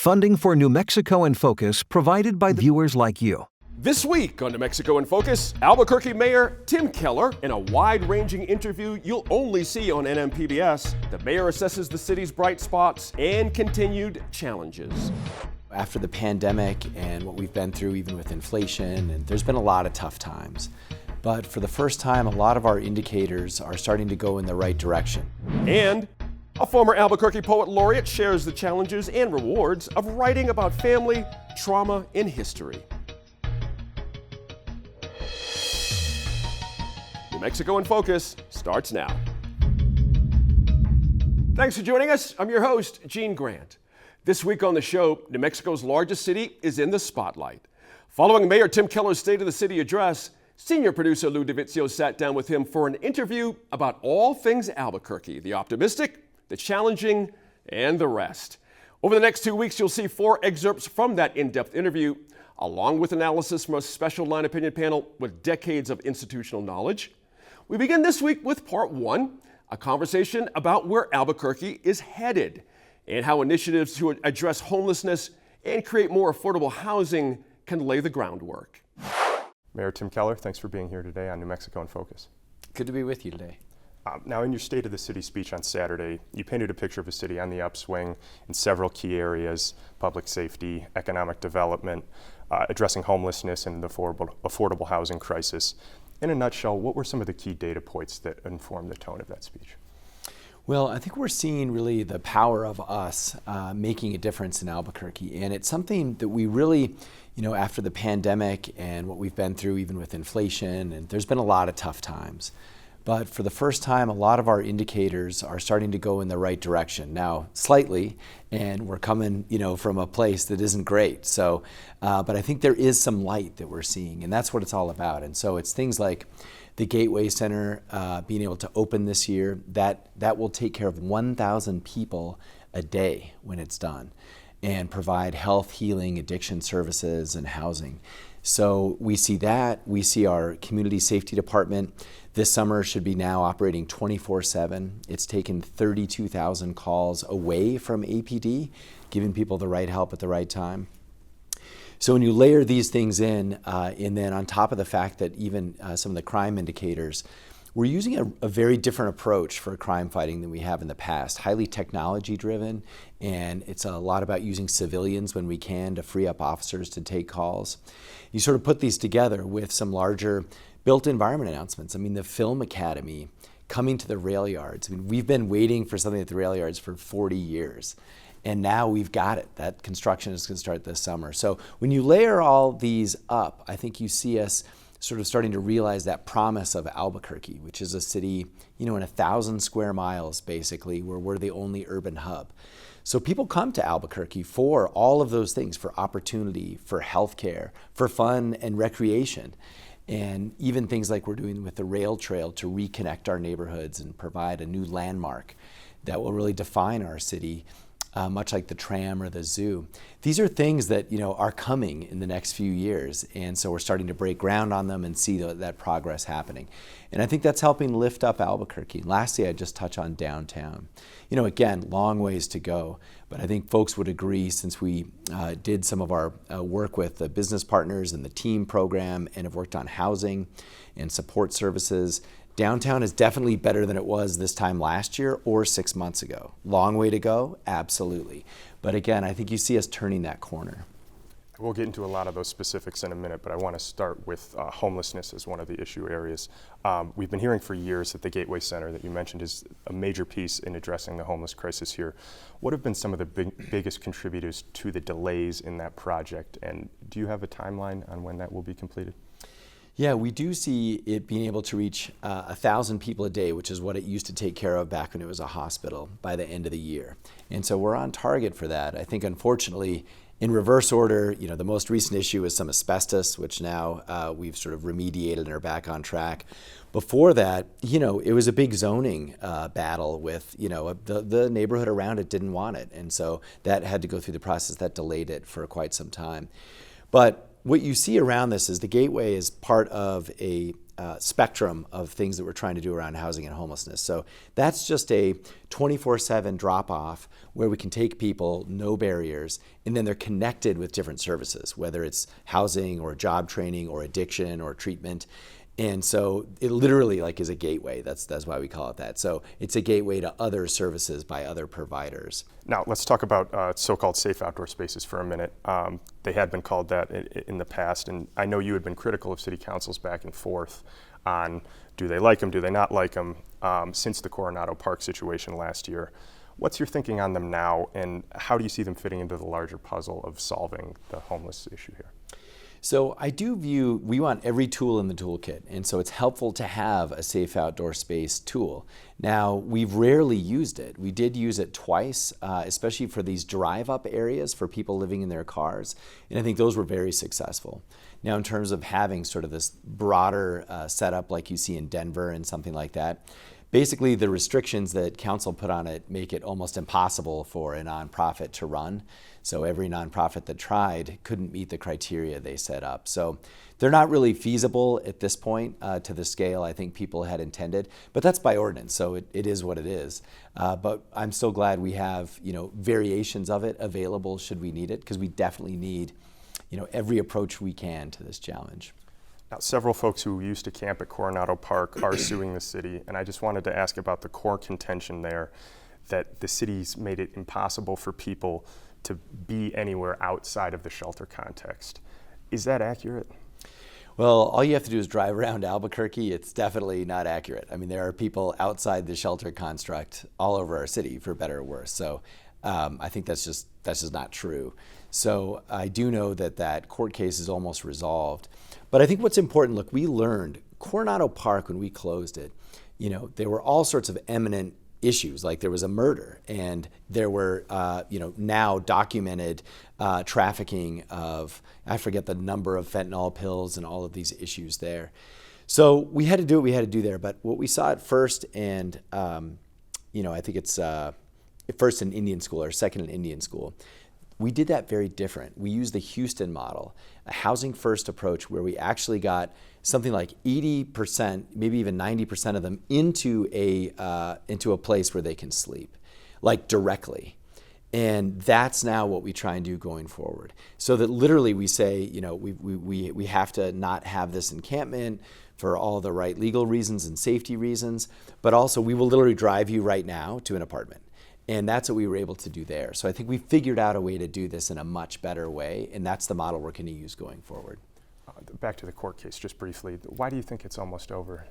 Funding for New Mexico in Focus provided by viewers like you. This week on New Mexico in Focus, Albuquerque Mayor Tim Keller in a wide-ranging interview you'll only see on NMPBS. The mayor assesses the city's bright spots and continued challenges. After the pandemic and what we've been through, even with inflation, and there's been a lot of tough times. But for the first time, a lot of our indicators are starting to go in the right direction. And a former Albuquerque Poet Laureate shares the challenges and rewards of writing about family, trauma, and history. New Mexico in Focus starts now. Thanks for joining us. I'm your host, Gene Grant. This week on the show, New Mexico's largest city is in the spotlight. Following Mayor Tim Keller's State of the City address, senior producer Lou DeVizio sat down with him for an interview about all things Albuquerque, the optimistic, the challenging, and the rest. Over the next 2 weeks, you'll see 4 excerpts from that in-depth interview, along with analysis from a special line opinion panel with decades of institutional knowledge. We begin this week with part 1, a conversation about where Albuquerque is headed and how initiatives to address homelessness and create more affordable housing can lay the groundwork. Mayor Tim Keller, thanks for being here today on New Mexico in Focus. Good to be with you today. Now, in your State of the City speech on Saturday, you painted a picture of a city on the upswing in several key areas: public safety, economic development, addressing homelessness, and the affordable housing crisis. In a nutshell, what were some of the key data points that informed the tone of that speech? Well, I think we're seeing really the power of us making a difference in Albuquerque. And it's something that we really, after the pandemic and what we've been through, even with inflation, and there's been a lot of tough times. But for the first time, a lot of our indicators are starting to go in the right direction. Now, slightly, and we're coming, from a place that isn't great. So, but I think there is some light that we're seeing, and that's what it's all about. And so it's things like the Gateway Center being able to open this year. That will take care of 1,000 people a day when it's done, and provide health, healing, addiction services, and housing. So we see that. We see our community safety department this summer should be now operating 24/7. It's taken 32,000 calls away from APD, giving people the right help at the right time. So when you layer these things in, and then on top of the fact that even some of the crime indicators, we're using a very different approach for crime fighting than we have in the past, highly technology driven, and it's a lot about using civilians when we can to free up officers to take calls. You sort of put these together with some larger built environment announcements. I mean, the Film Academy coming to the rail yards. I mean, we've been waiting for something at the rail yards for 40 years. And now we've got it. That construction is going to start this summer. So when you layer all these up, I think you see us sort of starting to realize that promise of Albuquerque, which is a city, in 1,000 square miles, basically, where we're the only urban hub. So people come to Albuquerque for all of those things, for opportunity, for healthcare, for fun and recreation. And even things like we're doing with the rail trail to reconnect our neighborhoods and provide a new landmark that will really define our city, much like the tram or the zoo. These are things that are coming in the next few years, and so we're starting to break ground on them and see that progress happening. And I think that's helping lift up Albuquerque. And lastly, I'd just touch on downtown. Again, long ways to go, but I think folks would agree, since we did some of our work with the business partners and the TEAM program and have worked on housing and support services, downtown is definitely better than it was this time last year or 6 months ago. Long way to go, absolutely. But again, I think you see us turning that corner. We'll get into a lot of those specifics in a minute, but I want to start with homelessness as one of the issue areas. We've been hearing for years that the Gateway Center that you mentioned is a major piece in addressing the homeless crisis here. What have been some of the biggest contributors to the delays in that project, and do you have a timeline on when that will be completed? Yeah, we do see it being able to reach 1,000 people a day, which is what it used to take care of back when it was a hospital, by the end of the year. And so we're on target for that. I think, unfortunately, in reverse order, the most recent issue is some asbestos, which now we've sort of remediated and are back on track. Before that, it was a big zoning battle with, the neighborhood around it didn't want it. And so that had to go through the process that delayed it for quite some time. But what you see around this is the Gateway is part of a spectrum of things that we're trying to do around housing and homelessness. So that's just a 24/7 drop-off where we can take people, no barriers, and then they're connected with different services, whether it's housing or job training or addiction or treatment. And so it literally is a gateway. That's why we call it that. So it's a gateway to other services by other providers. Now let's talk about so-called safe outdoor spaces for a minute. They had been called that in the past, and I know you had been critical of city councils back and forth on do they like them, do they not like them, since the Coronado Park situation last year. What's your thinking on them now, and how do you see them fitting into the larger puzzle of solving the homeless issue here? So I do view, we want every tool in the toolkit, and so it's helpful to have a safe outdoor space tool. Now, we've rarely used it. We did use it twice, especially for these drive-up areas for people living in their cars, and I think those were very successful. Now, in terms of having sort of this broader setup like you see in Denver and something like that, basically the restrictions that council put on it make it almost impossible for a nonprofit to run. So every nonprofit that tried couldn't meet the criteria they set up. So they're not really feasible at this point to the scale I think people had intended, but that's by ordinance, so it is what it is. But I'm still glad we have variations of it available should we need it, because we definitely need every approach we can to this challenge. Now, several folks who used to camp at Coronado Park are suing the city, and I just wanted to ask about the core contention there, that the city's made it impossible for people to be anywhere outside of the shelter context. Is that accurate? Well, all you have to do is drive around Albuquerque. It's definitely not accurate. I mean, there are people outside the shelter construct all over our city, for better or worse. So I think that's just not true. So I do know that court case is almost resolved. But I think what's important, look, we learned Coronado Park, when we closed it, there were all sorts of eminent issues, like there was a murder, and there were now documented trafficking of, I forget the number of fentanyl pills and all of these issues there. So we had to do what we had to do there. But what we saw at first, and I think it's first in Indian School or second in Indian School, we did that very different. We used the Houston model, a housing first approach where we actually got something like 80%, maybe even 90% of them into a place where they can sleep, like directly. And that's now what we try and do going forward. So that literally we say, we have to not have this encampment for all the right legal reasons and safety reasons, but also we will literally drive you right now to an apartment. And that's what we were able to do there. So I think we figured out a way to do this in a much better way, and that's the model we're going to use going forward. Back to the court case, just briefly. Why do you think it's almost over?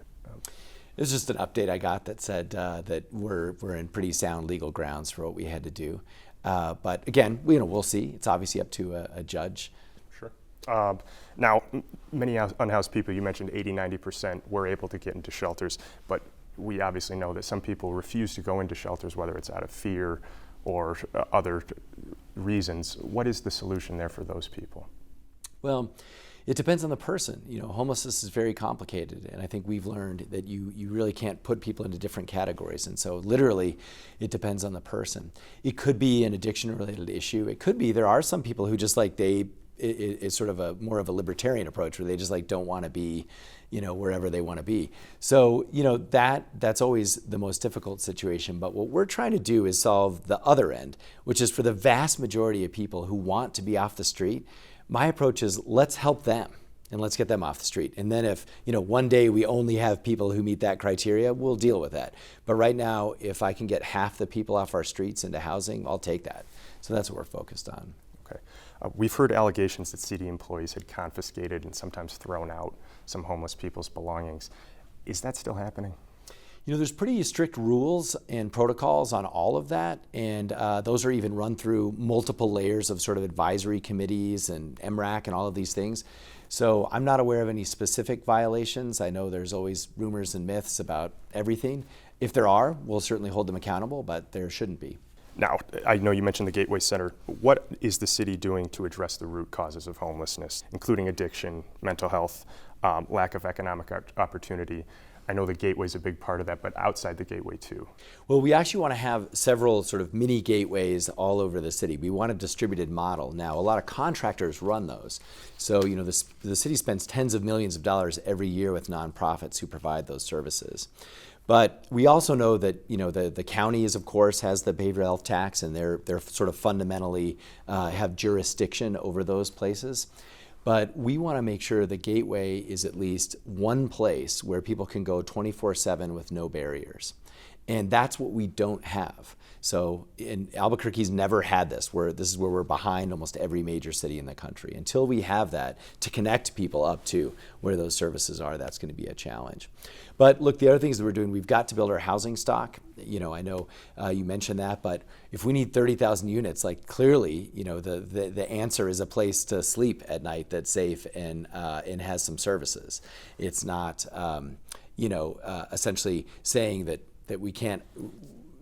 It's just an update I got that said that we're in pretty sound legal grounds for what we had to do. But again, we'll see. It's obviously up to a judge. Sure. Now, many unhoused people, you mentioned 80-90% were able to get into shelters, but we obviously know that some people refuse to go into shelters, whether it's out of fear or other reasons. What is the solution there for those people? Well, it depends on the person. Homelessness is very complicated, and I think we've learned that you really can't put people into different categories, and so literally it depends on the person. It could be an addiction-related issue. It could be there are some people who just it's sort of more of a libertarian approach where they just don't want to be wherever they want to be. So that's always the most difficult situation. But what we're trying to do is solve the other end, which is for the vast majority of people who want to be off the street. My approach is let's help them and let's get them off the street. And then if one day we only have people who meet that criteria, we'll deal with that. But right now, if I can get half the people off our streets into housing, I'll take that. So that's what we're focused on. Okay. We've heard allegations that city employees had confiscated and sometimes thrown out some homeless people's belongings. Is that still happening? There's pretty strict rules and protocols on all of that, and those are even run through multiple layers of sort of advisory committees and MRAC and all of these things. So I'm not aware of any specific violations. I know there's always rumors and myths about everything. If there are, we'll certainly hold them accountable, but there shouldn't be. Now, I know you mentioned the Gateway Center. What is the city doing to address the root causes of homelessness, including addiction, mental health, lack of economic opportunity? I know the Gateway is a big part of that, but outside the Gateway too. Well, we actually want to have several sort of mini gateways all over the city. We want a distributed model. Now, a lot of contractors run those. So, the city spends tens of millions of dollars every year with nonprofits who provide those services. But we also know that the county of course has the behavioral health tax, and they're sort of fundamentally have jurisdiction over those places. But we want to make sure the Gateway is at least one place where people can go 24/7 with no barriers. And that's what we don't have. So Albuquerque's never had this, where this is where we're behind almost every major city in the country. Until we have that to connect people up to where those services are, that's going to be a challenge. But look, the other things that we're doing, we've got to build our housing stock. I know you mentioned that, but if we need 30,000 units, like clearly, the answer is a place to sleep at night that's safe and has some services. It's not, essentially saying that we can't.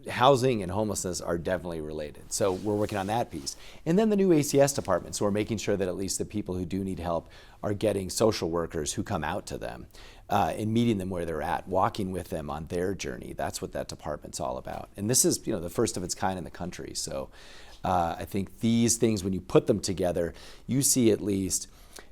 Housing and homelessness are definitely related. So we're working on that piece. And then the new ACS department. So we're making sure that at least the people who do need help are getting social workers who come out to them and meeting them where they're at, walking with them on their journey. That's what that department's all about. And this is, the first of its kind in the country. So I think these things, when you put them together, you see at least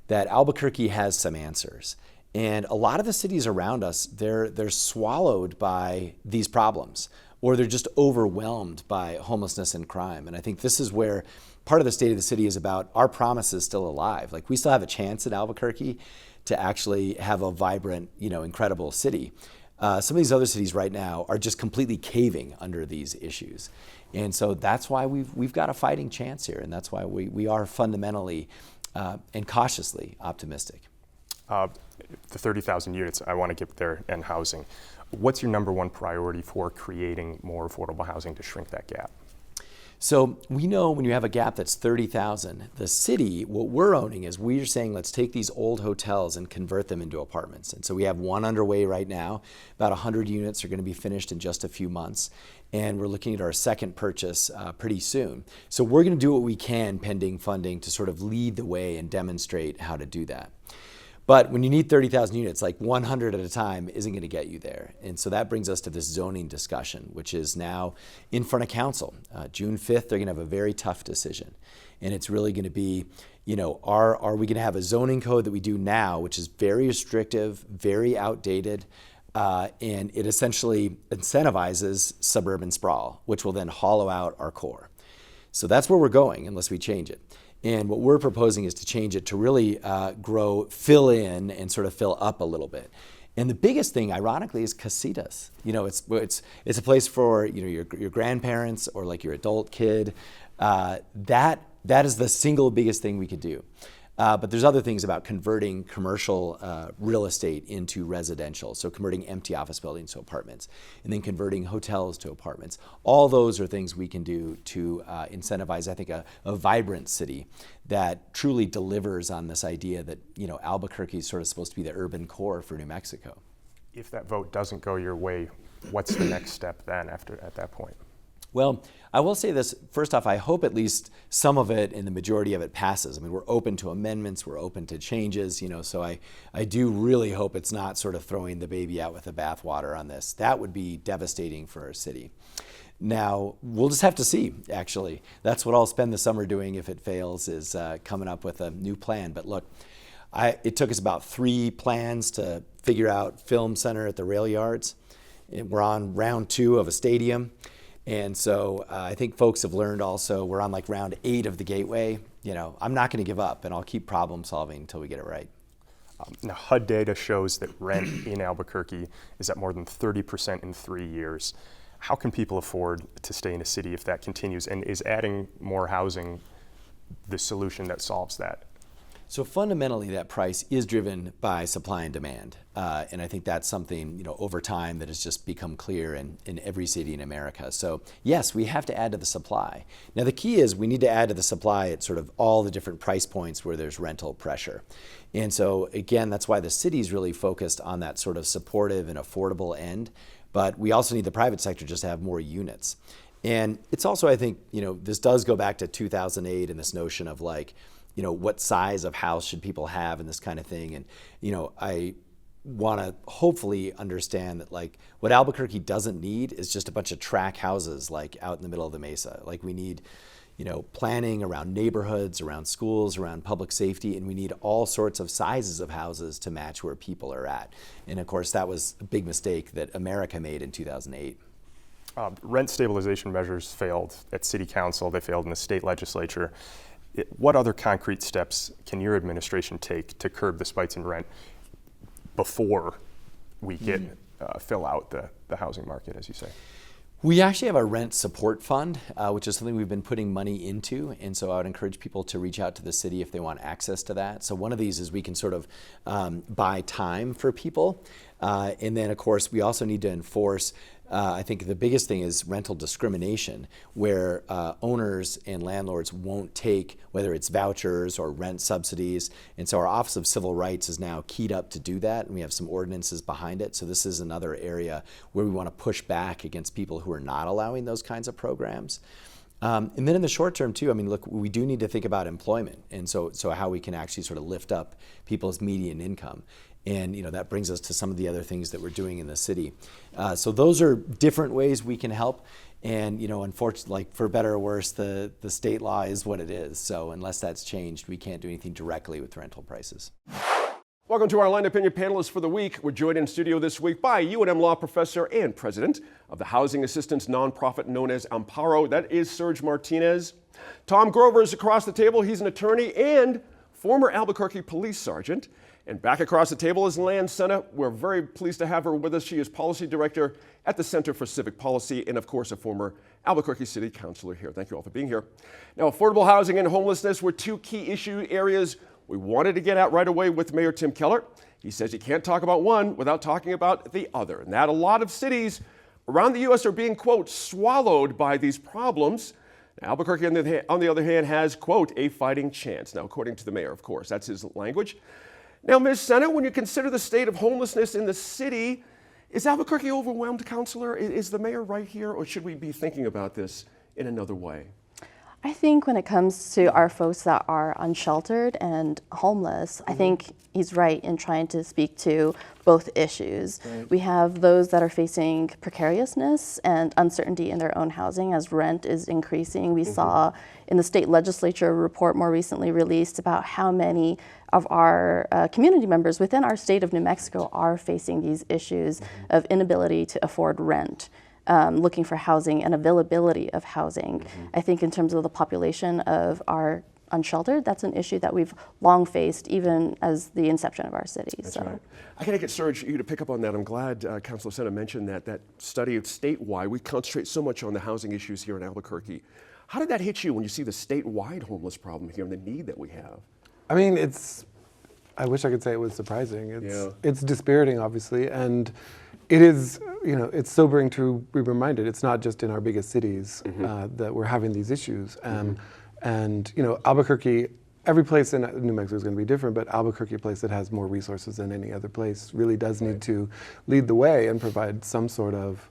that Albuquerque has some answers. And a lot of the cities around us, they're swallowed by these problems, or they're just overwhelmed by homelessness and crime. And I think this is where part of the state of the city is about our promise is still alive. Like, we still have a chance in Albuquerque to actually have a vibrant, incredible city. Some of these other cities right now are just completely caving under these issues. And so that's why we've got a fighting chance here. And that's why we are fundamentally and cautiously optimistic. The 30,000 units, I want to get there, and housing. What's your number one priority for creating more affordable housing to shrink that gap? So we know when you have a gap that's 30,000, the city, what we're owning is we're saying, let's take these old hotels and convert them into apartments. And so we have one underway right now. About 100 units are going to be finished in just a few months. And we're looking at our second purchase pretty soon. So we're going to do what we can, pending funding, to sort of lead the way and demonstrate how to do that. But when you need 30,000 units, like 100 at a time isn't going to get you there. And so that brings us to this zoning discussion, which is now in front of council. June 5th, they're going to have a very tough decision. And it's really going to be, are we going to have a zoning code that we do now, which is very restrictive, very outdated, and it essentially incentivizes suburban sprawl, which will then hollow out our core. So that's where we're going unless we change it. And what we're proposing is to change it to really fill in and sort of fill up a little bit. And the biggest thing, ironically, is casitas. It's a place for your grandparents or like your adult kid. That is the single biggest thing we could do. But there's other things about converting commercial real estate into residential. So converting empty office buildings to apartments, and then converting hotels to apartments. All those are things we can do to incentivize, I think, a vibrant city that truly delivers on this idea that Albuquerque is sort of supposed to be the urban core for New Mexico. If that vote doesn't go your way, what's the next step then at that point? Well, I will say this. First off, I hope at least some of it and the majority of it passes. I mean, we're open to amendments, we're open to changes, so I do really hope it's not sort of throwing the baby out with the bathwater on this. That would be devastating for our city. Now, we'll just have to see, actually. That's what I'll spend the summer doing if it fails, is coming up with a new plan. But look, it took us about 3 plans to figure out film center at the rail yards. We're on round 2 of a stadium. And so I think folks have learned also, we're on like round 8 of the Gateway. I'm not going to give up, and I'll keep problem solving until we get it right. Now, HUD data shows that rent in Albuquerque is up more than 30% in 3 years. How can people afford to stay in a city if that continues? And is adding more housing the solution that solves that? So fundamentally, that price is driven by supply and demand. And I think that's something, over time that has just become clear in every city in America. So yes, we have to add to the supply. Now, the key is we need to add to the supply at sort of all the different price points where there's rental pressure. And so again, that's why the city's really focused on that sort of supportive and affordable end. But we also need the private sector just to have more units. And it's also, I think, this does go back to 2008 and this notion of like, what size of house should people have and this kind of thing. And, want to hopefully understand that like what Albuquerque doesn't need is just a bunch of track houses like out in the middle of the mesa. Like we need, planning around neighborhoods, around schools, around public safety, and we need all sorts of sizes of houses to match where people are at. And of course, that was a big mistake that America made in 2008. Rent stabilization measures failed at City Council. They failed in the state legislature. What other concrete steps can your administration take to curb the spikes in rent before we fill out the housing market, as you say? We actually have a rent support fund, which is something we've been putting money into. And so I would encourage people to reach out to the city if they want access to that. So one of these is we can sort of buy time for people. And then, of course, we also need to enforce I think the biggest thing is rental discrimination, where owners and landlords won't take, whether it's vouchers or rent subsidies. And so our Office of Civil Rights is now keyed up to do that, and we have some ordinances behind it. So this is another area where we want to push back against people who are not allowing those kinds of programs. And then in the short term too, I mean, look, we do need to think about employment, and so how we can actually sort of lift up people's median income. And that brings us to some of the other things that we're doing in the city. So those are different ways we can help. And unfortunately, like for better or worse, the state law is what it is. So unless that's changed, we can't do anything directly with rental prices. Welcome to our Line Opinion panelists for the week. We're joined in studio this week by UNM law professor and president of the housing assistance nonprofit known as Amparo. That is Serge Martinez. Tom Grover is across the table. He's an attorney and former Albuquerque police sergeant. And back across the table is Lan Senna. We're very pleased to have her with us. She is policy director at the Center for Civic Policy and, of course, a former Albuquerque City Councilor here. Thank you all for being here. Now, affordable housing and homelessness were two key issue areas we wanted to get at right away with Mayor Tim Keller. He says you can't talk about one without talking about the other, and that a lot of cities around the U.S. are being, quote, swallowed by these problems. Now, Albuquerque, on the other hand, has, quote, a fighting chance. Now, according to the mayor, of course, that's his language. Now, Ms. Senna, when you consider the state of homelessness in the city, is Albuquerque overwhelmed, Councilor? Is the mayor right here, or should we be thinking about this in another way? I think when it comes to our folks that are unsheltered and homeless, I think he's right in trying to speak to both issues. Right. We have those that are facing precariousness and uncertainty in their own housing as rent is increasing. We saw in the state legislature a report more recently released about how many of our community members within our state of New Mexico are facing these issues of inability to afford rent. Looking for housing and availability of housing. I think in terms of the population of our unsheltered, that's an issue that we've long faced even as the inception of our city. That's right. I gotta get Serge, you to pick up on that. I'm glad Councilor Senna mentioned that study of statewide. We concentrate so much on the housing issues here in Albuquerque. How did that hit you when you see the statewide homeless problem here and the need that we have? I mean, I wish I could say it was surprising. It's dispiriting, obviously, and it is, it's sobering to be reminded it's not just in our biggest cities that we're having these issues. And Albuquerque, every place in New Mexico is going to be different, but Albuquerque, a place that has more resources than any other place, really does need to lead the way and provide some sort of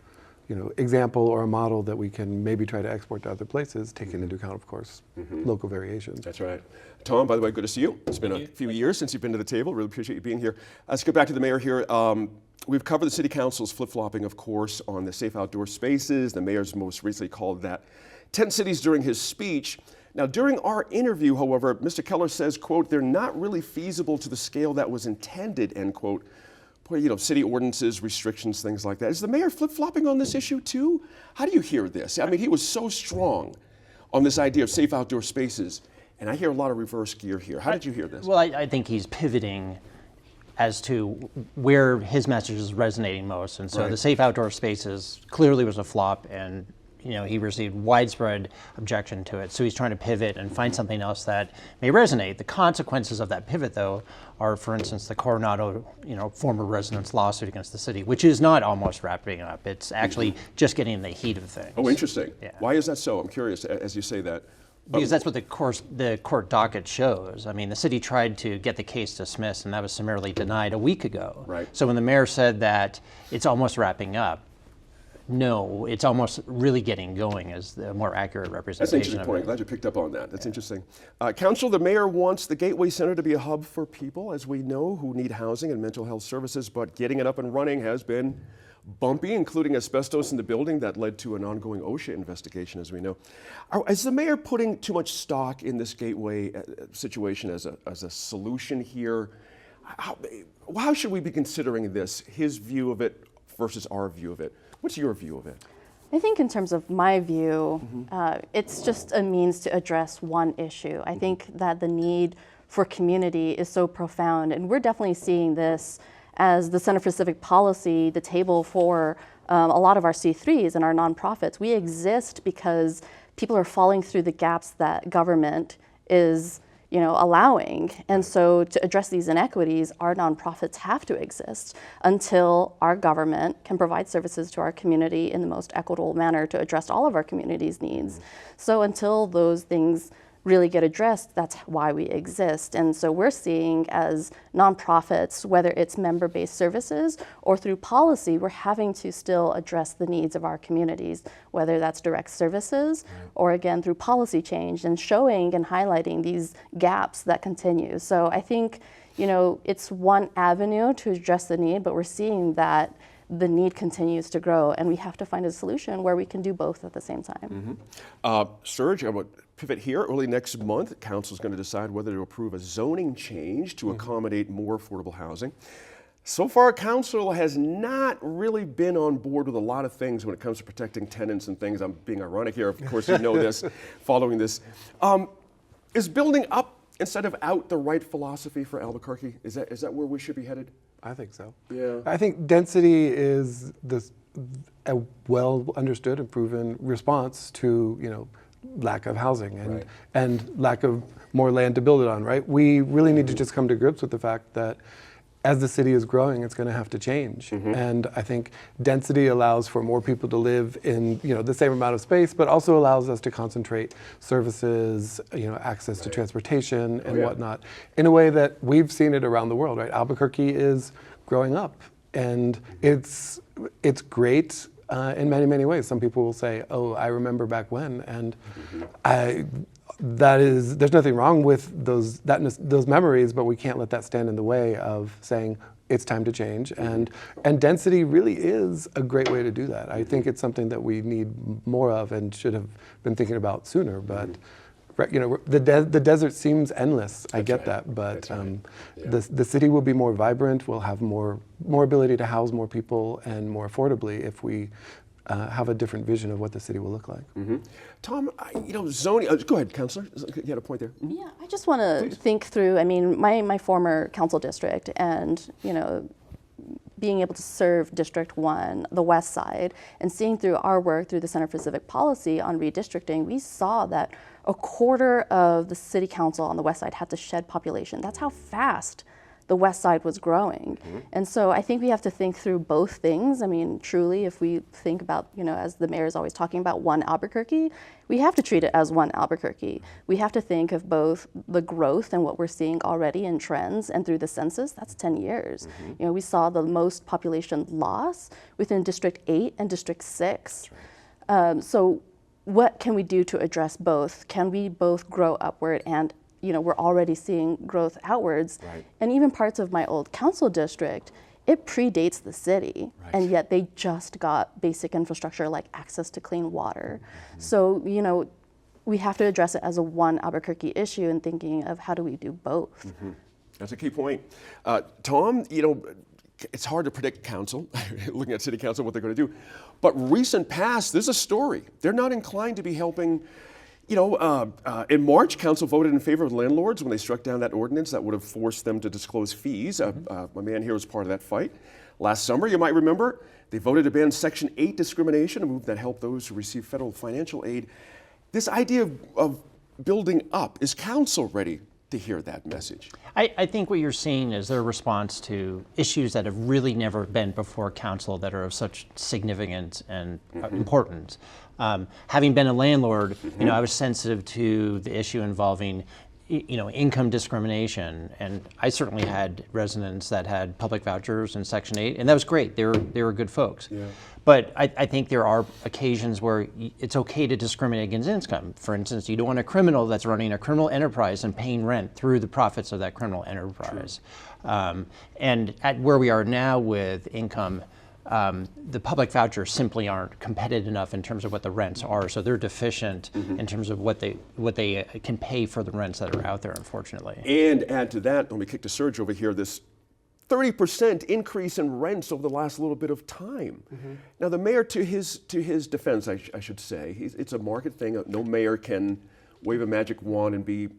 example or a model that we can maybe try to export to other places, taking into account, of course, local variations. That's right. Tom, by the way, good to see you. It's been a few years since you've been to the table. Really appreciate you being here. Let's go back to the mayor here. We've covered the city council's flip-flopping, of course, on the safe outdoor spaces. The mayor's most recently called that tent cities during his speech. Now, during our interview, however, Mr. Keller says, quote, they're not really feasible to the scale that was intended, end quote. City ordinances, restrictions, things like that. Is the mayor flip-flopping on this issue too? How do you hear this? I mean, he was so strong on this idea of safe outdoor spaces, and I hear a lot of reverse gear here. How did you hear this? Well, I think he's pivoting as to where his message is resonating most. And so the safe outdoor spaces clearly was a flop, and he received widespread objection to it. So he's trying to pivot and find something else that may resonate. The consequences of that pivot, though, are, for instance, the Coronado, former residents' lawsuit against the city, which is not almost wrapping up. It's actually just getting in the heat of things. Oh, interesting. Yeah. Why is that so? I'm curious as you say that. Because that's what the court docket shows. I mean, the city tried to get the case dismissed, and that was summarily denied a week ago. Right. So when the mayor said that it's almost wrapping up, no, it's almost really getting going as the more accurate That's an representation interesting of point. it. Glad you picked up on that. That's interesting. Council, the mayor wants the Gateway Center to be a hub for people, as we know, who need housing and mental health services, but getting it up and running has been bumpy, including asbestos in the building that led to an ongoing OSHA investigation, as we know. Is the mayor putting too much stock in this Gateway situation as a solution here? How should we be considering this, his view of it versus our view of it? What's your view of it? I think in terms of my view, it's just a means to address one issue. I think that the need for community is so profound, and we're definitely seeing this as the Center for Civic Policy, the table for a lot of our C3s and our nonprofits. We exist because people are falling through the gaps that government is allowing. And so to address these inequities, our nonprofits have to exist until our government can provide services to our community in the most equitable manner to address all of our community's needs. So until those things really get addressed, that's why we exist. And so we're seeing as nonprofits, whether it's member-based services or through policy, we're having to still address the needs of our communities, whether that's direct services or again through policy change and showing and highlighting these gaps that continue. So I think, it's one avenue to address the need, but we're seeing that the need continues to grow, and we have to find a solution where we can do both at the same time. Serge, I'm going to pivot here. Early next month, Council is going to decide whether to approve a zoning change to accommodate more affordable housing. So far, Council has not really been on board with a lot of things when it comes to protecting tenants and things. I'm being ironic here. Of course, you know this, following this. Is building up instead of out the right philosophy for Albuquerque? Is that where we should be headed? I think so. Yeah. I think density is a well understood and proven response to lack of housing and lack of more land to build it on. Right. We really need to just come to grips with the fact that as the city is growing, it's going to have to change. And I think density allows for more people to live in the same amount of space, but also allows us to concentrate services, access to transportation and whatnot, in a way that we've seen it around the world. Right, Albuquerque is growing up, and it's great in many, many ways. Some people will say, "Oh, I remember back when," and there's nothing wrong with those memories, but we can't let that stand in the way of saying it's time to change. And density really is a great way to do that. I think it's something that we need more of and should have been thinking about sooner. But the desert seems endless. I get that, but the city will be more vibrant. We'll have more ability to house more people and more affordably if we have a different vision of what the city will look like. Tom, zoning. Go ahead, Councilor. You had a point there. Yeah, I just want to think through. I mean, my former council district, and being able to serve District 1, the West Side, and seeing through our work through the Center for Civic Policy on redistricting, we saw that a quarter of the city council on the West Side had to shed population. That's how fast the West Side was growing. And so I think we have to think through both things. I mean, truly, if we think about, as the mayor is always talking about, one Albuquerque, we have to treat it as one Albuquerque. We have to think of both the growth and what we're seeing already in trends, and through the census, that's 10 years. We saw the most population loss within District 8 and District 6. So what can we do to address both? Can we both grow upward and we're already seeing growth outwards. And even parts of my old council district, it predates the city, and yet they just got basic infrastructure like access to clean water. So, we have to address it as a one Albuquerque issue and thinking of how do we do both. That's a key point. Tom, it's hard to predict council, looking at city council, what they're going to do. But recent past, there's a story. They're not inclined to be helping. In March, council voted in favor of landlords when they struck down that ordinance that would have forced them to disclose fees. My man here was part of that fight. Last summer, you might remember, they voted to ban Section 8 discrimination, a move that helped those who receive federal financial aid. This idea of building up, is council ready to hear that message? I think what you're seeing is their response to issues that have really never been before council that are of such significance and importance. Having been a landlord, I was sensitive to the issue involving income discrimination, and I certainly had residents that had public vouchers and Section 8, and that was great. They were good folks. Yeah. But I think there are occasions where it's okay to discriminate against income. For instance, you don't want a criminal that's running a criminal enterprise and paying rent through the profits of that criminal enterprise. And at where we are now with income, the public vouchers simply aren't competitive enough in terms of what the rents are, so they're deficient in terms of what they can pay for the rents that are out there, unfortunately. And add to that, let me kick to Serge over here, this 30% increase in rents over the last little bit of time. Now, the mayor, to his defense, I should say, it's a market thing. No mayor can wave a magic wand and be,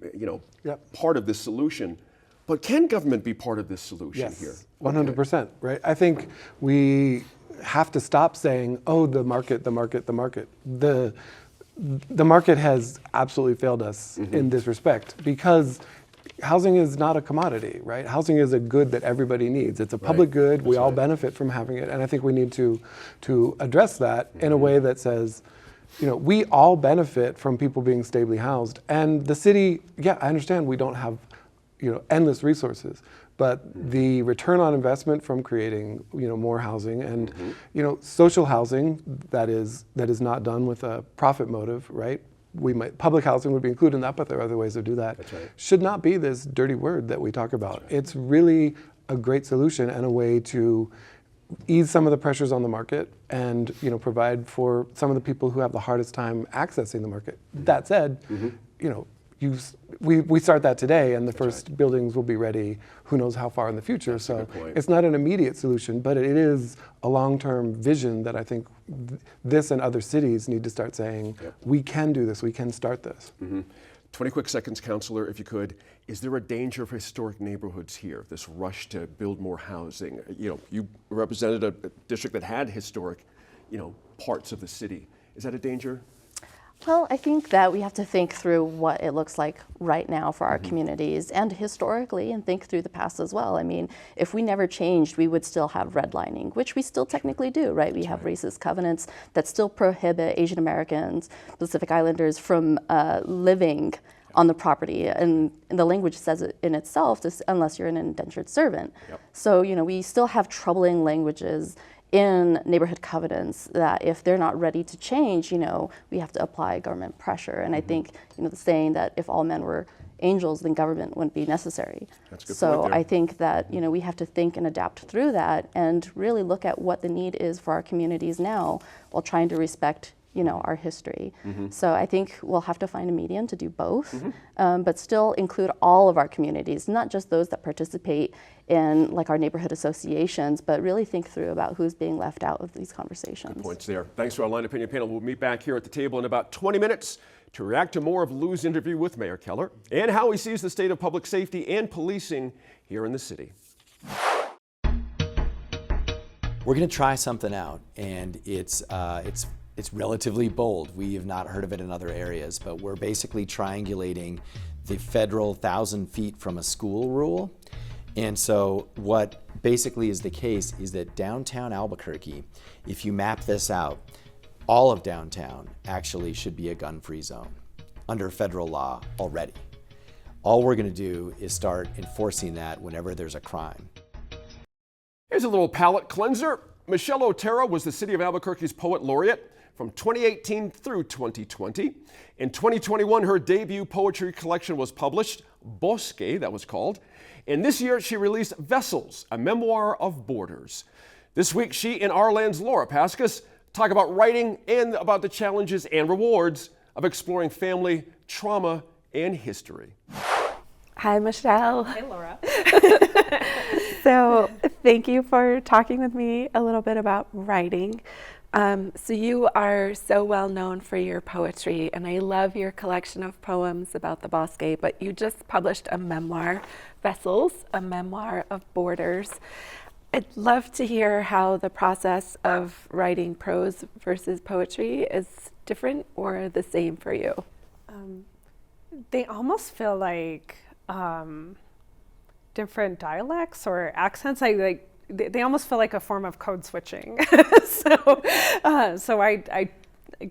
part of this solution. But can government be part of this solution here? 100%, right? I think we have to stop saying, oh, the market, the market, the market. The market has absolutely failed us in this respect, because housing is not a commodity, right? Housing is a good that everybody needs. It's a public good. We all benefit from having it. And I think we need to address that in a way that says, we all benefit from people being stably housed. And the city, I understand we don't have endless resources, but the return on investment from creating more housing and social housing that is not done with a profit motive, right? Public housing would be included in that, but there are other ways to do that. That's right. Should not be this dirty word that we talk about. Right. It's really a great solution and a way to ease some of the pressures on the market and provide for some of the people who have the hardest time accessing the market. That said, we start that today, and the first buildings will be ready who knows how far in the future. So it's not an immediate solution, but it is a long-term vision that I think this and other cities need to start saying, we can do this, we can start this. 20 quick seconds, Councilor, if you could. Is there a danger for historic neighborhoods here, this rush to build more housing? You represented a district that had historic, parts of the city. Is that a danger? Well, I think that we have to think through what it looks like right now for our communities and historically, and think through the past as well. I mean, if we never changed, we would still have redlining, which we still technically do, right? We have racist covenants that still prohibit Asian Americans, Pacific Islanders from living on the property. And the language says it in itself, unless you're an indentured servant. So, we still have troubling languages in neighborhood covenants that if they're not ready to change, we have to apply government pressure. And I think, the saying that if all men were angels, then government wouldn't be necessary. That's a good so point there. I think that, we have to think and adapt through that and really look at what the need is for our communities now while trying to respect, our history. So I think we'll have to find a medium to do both, but still include all of our communities, not just those that participate in like our neighborhood associations, but really think through about who's being left out of these conversations. Good points there. Thanks to our line opinion panel. We'll meet back here at the table in about 20 minutes to react to more of Lou's interview with Mayor Keller and how he sees the state of public safety and policing here in the city. We're going to try something out, and it's relatively bold. We have not heard of it in other areas, but we're basically triangulating the federal 1,000 feet from a school rule. And so what basically is the case is that downtown Albuquerque, if you map this out, all of downtown actually should be a gun-free zone under federal law already. All we're going to do is start enforcing that whenever there's a crime. Here's a little palate cleanser. Michelle Otero was the City of Albuquerque's Poet Laureate from 2018 through 2020. In 2021, her debut poetry collection was published, Bosque, that was called. And this year, she released Vessels, a memoir of borders. This week, she and Our-Land's Laura Paskus talk about writing and about the challenges and rewards of exploring family, trauma, and history. Hi, Michelle. Hey, Laura. So thank you for talking with me a little bit about writing. So you are so well known for your poetry, and I love your collection of poems about the Bosque, but you just published a memoir, Vessels, a memoir of borders. I'd love to hear how the process of writing prose versus poetry is different or the same for you. They almost feel like different dialects or accents. They almost feel like a form of code switching. So I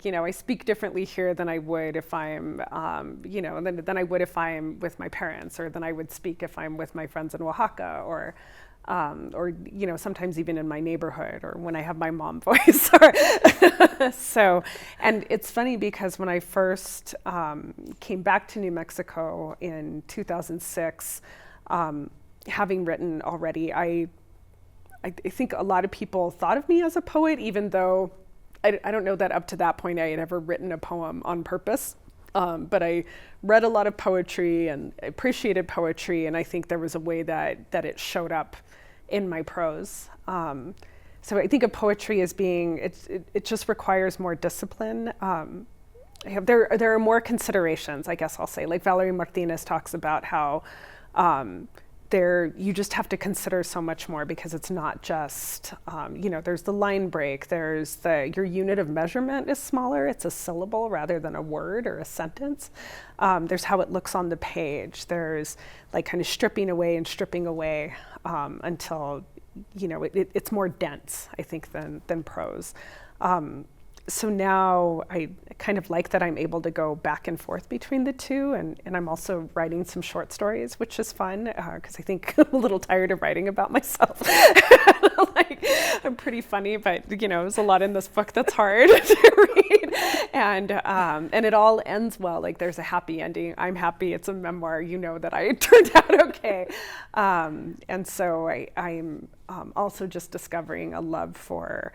I speak differently here than I would if I'm, than I would if I'm with my parents, or than I would speak if I'm with my friends in Oaxaca, or sometimes even in my neighborhood, or when I have my mom voice. So, and it's funny because when I first came back to New Mexico in 2006, having written already, I think a lot of people thought of me as a poet, even though I don't know that up to that point I had ever written a poem on purpose. But I read a lot of poetry and appreciated poetry, and I think there was a way that it showed up in my prose. So I think of poetry as being, it just requires more discipline. There are more considerations, I guess I'll say. Like Valerie Martinez talks about how you just have to consider so much more, because it's not just, there's the line break, there's your unit of measurement is smaller, it's a syllable rather than a word or a sentence. There's how it looks on the page. There's like kind of stripping away and stripping away until, it's more dense, I think, than prose. So now I kind of like that I'm able to go back and forth between the two, and I'm also writing some short stories, which is fun, because I think I'm a little tired of writing about myself. I'm pretty funny, but there's a lot in this book that's hard to read, and it all ends well. Like there's a happy ending. I'm happy. It's a memoir. That I turned out okay, and so I'm also just discovering a love for.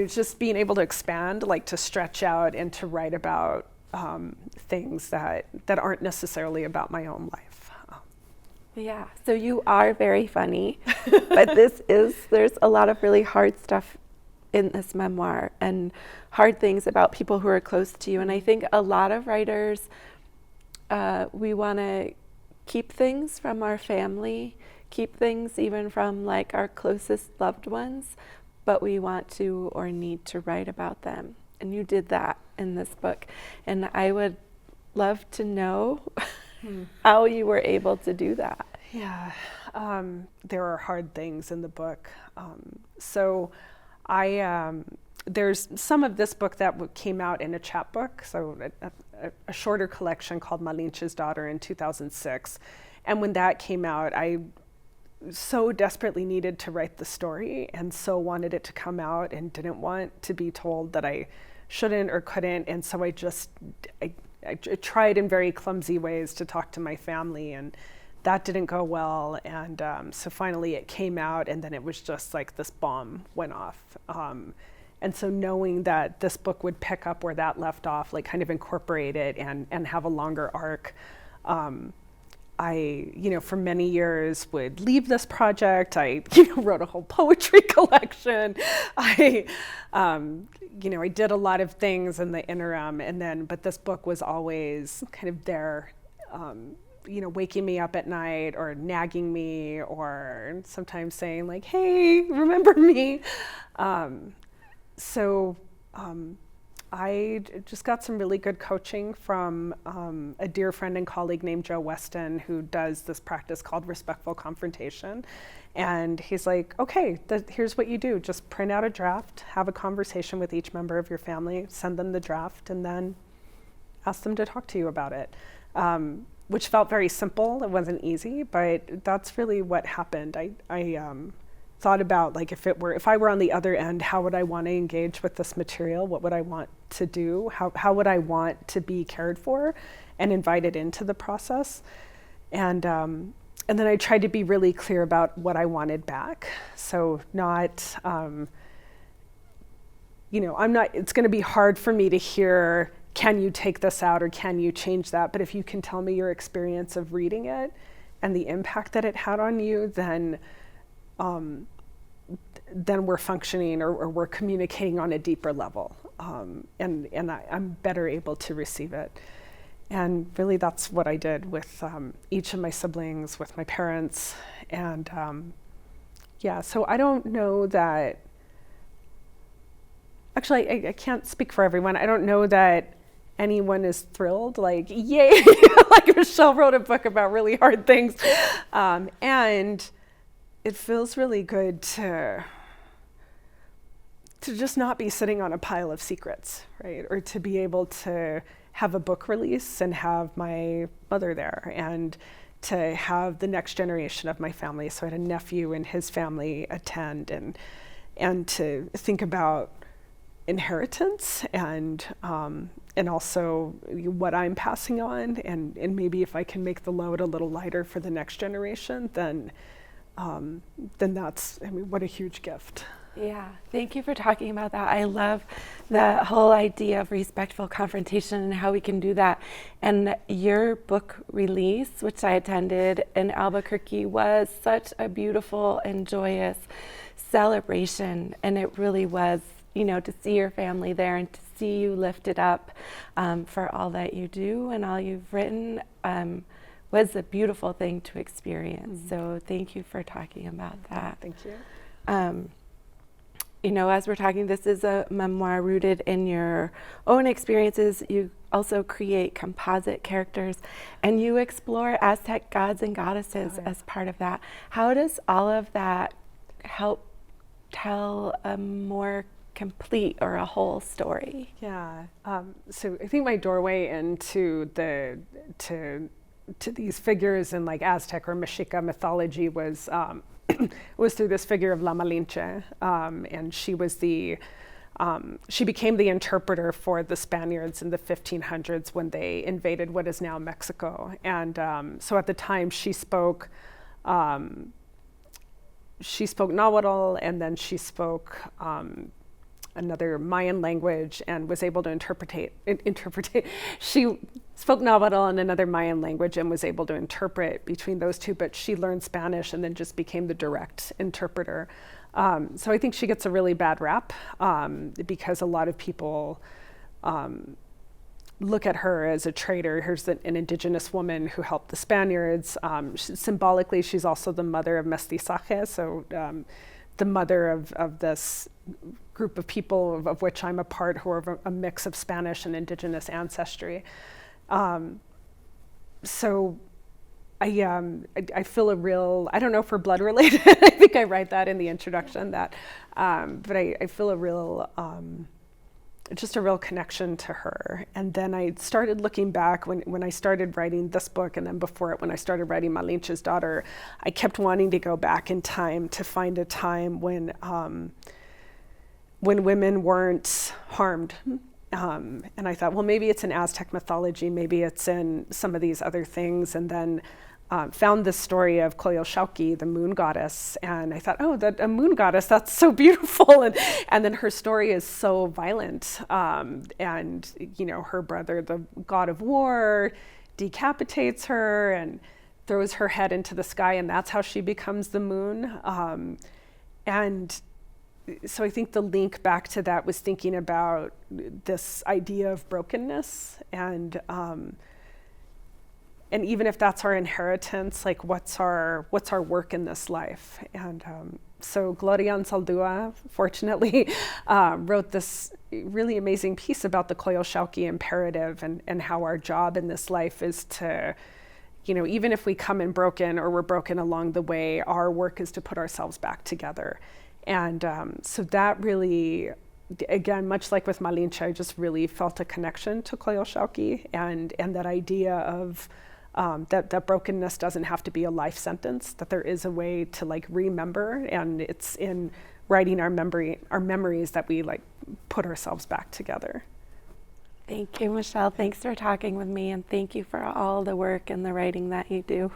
Just being able to expand, like to stretch out and to write about things that aren't necessarily about my own life. Yeah, so you are very funny, but there's a lot of really hard stuff in this memoir, and hard things about people who are close to you. And I think a lot of writers, we want to keep things from our family, keep things even from like our closest loved ones, but we want to or need to write about them. And you did that in this book. And I would love to know how you were able to do that. Yeah, there are hard things in the book. So there's some of this book that came out in a chapbook, so a shorter collection called Malinche's Daughter in 2006. And when that came out, I so desperately needed to write the story, and so wanted it to come out, and didn't want to be told that I shouldn't or couldn't. And so I tried in very clumsy ways to talk to my family, and that didn't go well. And so finally it came out, and then it was just like this bomb went off. And so knowing that this book would pick up where that left off, like kind of incorporate it and have a longer arc, I, for many years would leave this project. I, wrote a whole poetry collection. I did a lot of things in the interim, but this book was always kind of there, waking me up at night or nagging me, or sometimes saying like, hey, remember me? I just got some really good coaching from a dear friend and colleague named Joe Weston, who does this practice called respectful confrontation. And he's like, okay, here's what you do. Just print out a draft, have a conversation with each member of your family, send them the draft, and then ask them to talk to you about it. Which felt very simple. It wasn't easy, but that's really what happened. I thought about, like, if I were on the other end, how would I want to engage with this material? What would I want to do? How would I want to be cared for and invited into the process? And then I tried to be really clear about what I wanted back. So not, it's going to be hard for me to hear, can you take this out or can you change that? But if you can tell me your experience of reading it and the impact that it had on you, then we're functioning or we're communicating on a deeper level, and I'm better able to receive it. And really that's what I did with each of my siblings, with my parents. And so I don't know that, actually I can't speak for everyone. I don't know that anyone is thrilled, like, yay, like Michelle wrote a book about really hard things. And it feels really good to to just not be sitting on a pile of secrets, right? Or to be able to have a book release and have my mother there, and to have the next generation of my family. So I had a nephew and his family attend, and to think about inheritance and also what I'm passing on, and maybe if I can make the load a little lighter for the next generation, then that's, I mean, what a huge gift. Yeah, thank you for talking about that. I love the whole idea of respectful confrontation and how we can do that. And your book release, which I attended in Albuquerque, was such a beautiful and joyous celebration. And it really was, to see your family there and to see you lifted up for all that you do and all you've written was a beautiful thing to experience. Mm-hmm. So thank you for talking about that. Thank you. As we're talking, this is a memoir rooted in your own experiences. You also create composite characters, and you explore Aztec gods and goddesses as part of that. How does all of that help tell a more complete or a whole story? Yeah. So I think my doorway into to these figures in like Aztec or Mexica mythology was was through this figure of La Malinche, and she was she became the interpreter for the Spaniards in the 1500s when they invaded what is now Mexico. And so at the time she spoke Nahuatl, and then she spoke another Mayan language and was able to interpret. She spoke Nahuatl and another Mayan language and was able to interpret between those two, but she learned Spanish and then just became the direct interpreter. So I think she gets a really bad rap because a lot of people look at her as a traitor. Here's an indigenous woman who helped the Spaniards. Symbolically, she's also the mother of mestizaje, so the mother of this group of people of which I'm a part, who are a mix of Spanish and indigenous ancestry. So I feel a real, I don't know if we're blood related, I think I write that in the introduction, that, but I feel a real, just a real connection to her. And then I started looking back when I started writing this book, and then before it, when I started writing Malinche's Daughter, I kept wanting to go back in time to find a time when women weren't harmed. And I thought, well, maybe it's in Aztec mythology, maybe it's in some of these other things, and then found this story of Coyolxauhqui, the moon goddess, and I thought, oh, a moon goddess, that's so beautiful, and then her story is so violent, and her brother, the god of war, decapitates her and throws her head into the sky, and that's how she becomes the moon, and so I think the link back to that was thinking about this idea of brokenness, and even if that's our inheritance, like what's our work in this life? And so Gloria Anzaldúa, fortunately, wrote this really amazing piece about the Coyolxauhqui imperative and how our job in this life is to, even if we come in broken or we're broken along the way, our work is to put ourselves back together. And so that really, again, much like with Malinche, I just really felt a connection to Coyolxauhqui and that idea of that brokenness doesn't have to be a life sentence, that there is a way to remember, and it's in writing our memories that we put ourselves back together. Thank you, Michelle. Thanks for talking with me, and thank you for all the work and the writing that you do.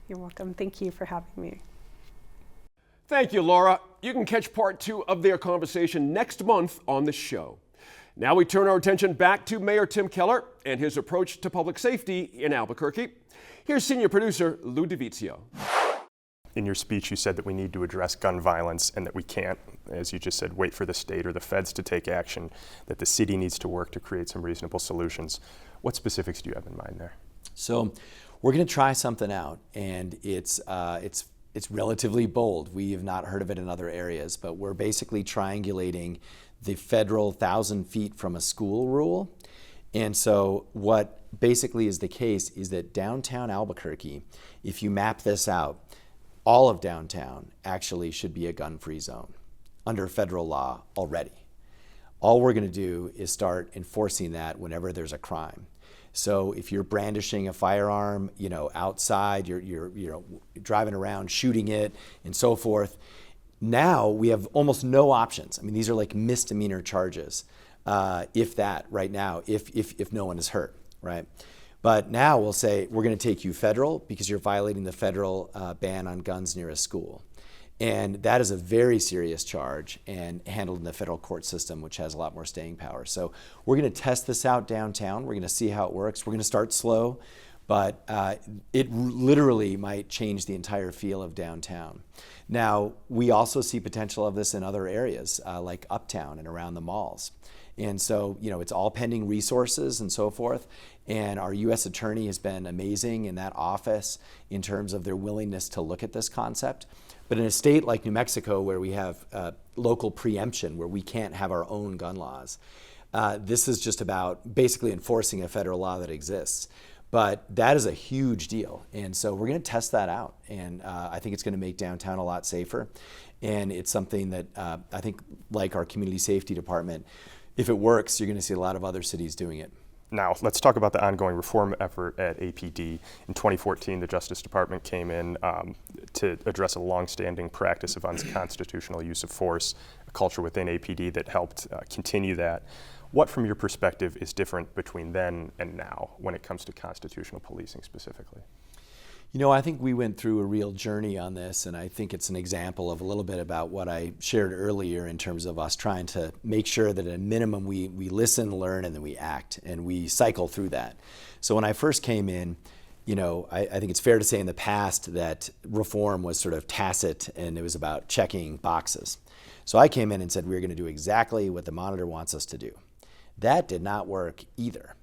You're welcome. Thank you for having me. Thank you, Laura. You can catch part 2 of their conversation next month on the show. Now we turn our attention back to Mayor Tim Keller and his approach to public safety in Albuquerque. Here's senior producer Lou DiVizio. In your speech, you said that we need to address gun violence and that we can't, as you just said, wait for the state or the feds to take action, that the city needs to work to create some reasonable solutions. What specifics do you have in mind there? So we're going to try something out, and it's relatively bold. We have not heard of it in other areas, but we're basically triangulating the federal 1,000 feet from a school rule. And so what basically is the case is that downtown Albuquerque, if you map this out, all of downtown actually should be a gun-free zone. under federal law already. All we're going to do is start enforcing that whenever there's a crime. So if you're brandishing a firearm, outside, you're driving around shooting it and so forth, now we have almost no options. I mean, these are like misdemeanor charges, if that right now, if no one is hurt, right? But now we'll say, we're going to take you federal because you're violating the federal ban on guns near a school. And that is a very serious charge and handled in the federal court system, which has a lot more staying power. So we're going to test this out downtown. We're going to see how it works. We're going to start slow, but it literally might change the entire feel of downtown. Now, we also see potential of this in other areas, like uptown and around the malls. And so, it's all pending resources and so forth. And our U.S. attorney has been amazing in that office in terms of their willingness to look at this concept. But in a state like New Mexico, where we have local preemption, where we can't have our own gun laws, this is just about basically enforcing a federal law that exists. But that is a huge deal. And so we're going to test that out. And I think it's going to make downtown a lot safer. And it's something that I think, like our community safety department, if it works, you're going to see a lot of other cities doing it. Now, let's talk about the ongoing reform effort at APD. In 2014, the Justice Department came in to address a longstanding practice of unconstitutional use of force, a culture within APD that helped continue that. What, from your perspective, is different between then and now when it comes to constitutional policing specifically? I think we went through a real journey on this, and I think it's an example of a little bit about what I shared earlier in terms of us trying to make sure that at a minimum we listen, learn, and then we act, and we cycle through that. So when I first came in, I think it's fair to say in the past that reform was sort of tacit and it was about checking boxes. So I came in and said we were going to do exactly what the monitor wants us to do. That did not work either.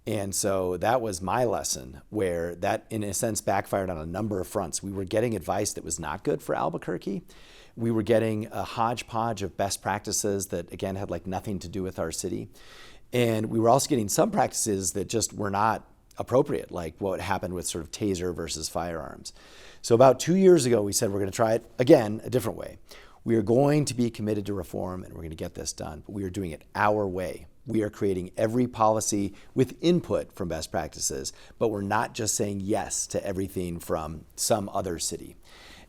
And so that was my lesson, where that, in a sense, backfired on a number of fronts. We were getting advice that was not good for Albuquerque. We were getting a hodgepodge of best practices that, again, had like nothing to do with our city. And we were also getting some practices that just were not appropriate, like what happened with sort of taser versus firearms. So about 2 years ago, we said we're going to try it again a different way. We are going to be committed to reform, and we're going to get this done, but we are doing it our way. We are creating every policy with input from best practices, but we're not just saying yes to everything from some other city.